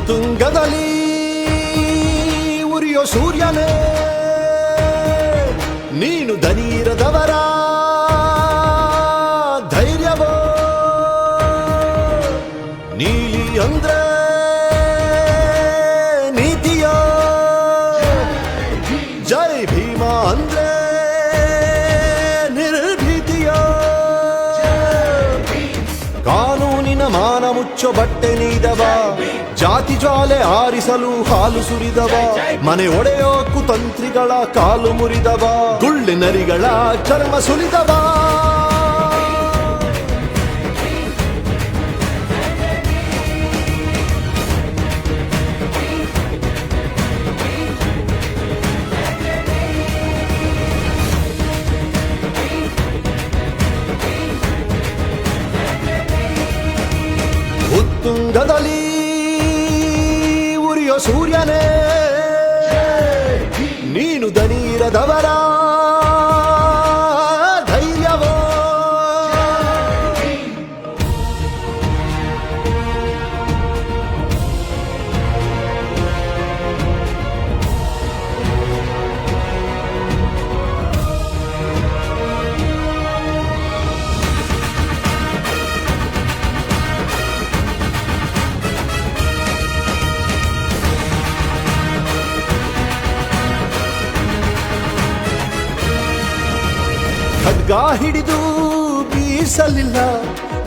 ತುಂಗದಲ್ಲಿ ಉರಿಯೋ ಸೂರ್ಯನೇ ನೀನು ದನೀರದವರ ಧೈರ್ಯವೋ ನೀಲಿ ಅಂದ್ರೆ ನೀತಿಯೋ ಜೈ ಭೀಮ ಅಂದ್ರೆ ನಿರ್ಭೀತಿಯೋ ಕಾನೂನಿನ ಮಾನ ಮುಚ್ಚೋ ಬಟ್ಟೆ ನೀದವ ಜಾತಿ ಜ್ವಾಲೆ ಆರಿಸಲು ಹಾಲು ಸುರಿದವ ಮನೆ ಒಡೆಯೋ ಕುತಂತ್ರಿಗಳ ಕಾಲು ಮುರಿದವ ಗುಳ್ಳಿನರಿಗಳ ಚರ್ಮ ಸುಲಿದವ ಉತ್ತುಂಗದಲ್ಲಿ ಸೂರ್ಯನೇ ನೀನು ದನೀರದವರ ಧೈರ್ಯವೋ ಖಡ್ಗ ಹಿಡಿದು ಬೀಸಲಿಲ್ಲ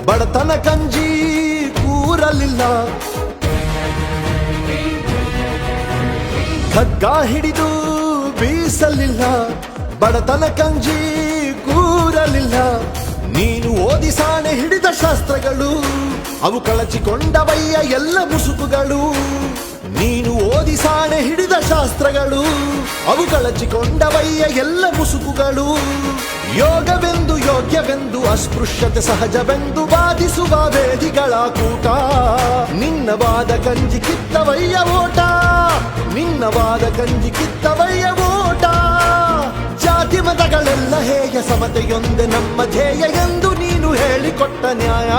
ಬಡತನ ಕಂಜಿ ಕೂರಲಿಲ್ಲ ಖಡ್ಗ ಹಿಡಿದು ಬೀಸಲಿಲ್ಲ ಬಡತನ ಕಂಜಿ ಕೂರಲಿಲ್ಲ ನೀನು ಓದಿ ಸಾಣೆ ಹಿಡಿದ ಶಾಸ್ತ್ರಗಳು ಅವು ಕಳಚಿಕೊಂಡವಯ್ಯ ಎಲ್ಲ ಮುಸುಕುಗಳು ನೀನು ಓದಿ ಸಾಣೆ ಹಿಡಿದ ಶಾಸ್ತ್ರಗಳು ಅವು ಕಳಚಿಕೊಂಡವಯ್ಯ ಎಲ್ಲ ಮುಸುಕುಗಳು ಯೋಗವೆಂದು ಯೋಗ್ಯವೆಂದು ಅಸ್ಪೃಶ್ಯತೆ ಸಹಜವೆಂದು ವಾದಿಸುವ ವೇದಿಗಳ ಕೂಟ ನಿನ್ನವಾದ ಕಂಜಿ ಕಿತ್ತವಯ್ಯ ಓಟ ನಿನ್ನವಾದ ಕಂಜಿ ಕಿತ್ತವಯ್ಯ ಓಟ ಜಾತಿ ಮತಗಳೆಲ್ಲ ಹೇಗೆ ಸಮತೆಯೊಂದೆ ನಮ್ಮ ಧ್ಯೇಯ ಎಂದು ನೀನು ಹೇಳಿಕೊಟ್ಟ ನ್ಯಾಯ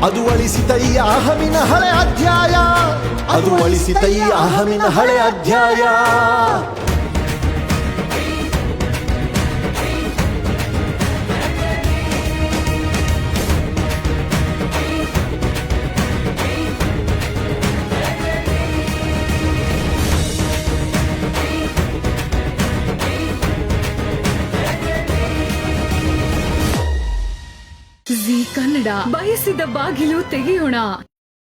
ಅದು ಅಳಿಸಿತಯ್ಯ ಅಹಮಿನ ಹಳೆ ಅಧ್ಯಾಯ ಅದು ಅಳಿಸಿತಯ್ಯ ಅಹಮಿನ ಹಳೆ ಅಧ್ಯಾಯ ಜೀ ಕನ್ನಡ ಬಯಸಿದ ಬಾಗಿಲು ತೆಗೆಯೋಣ.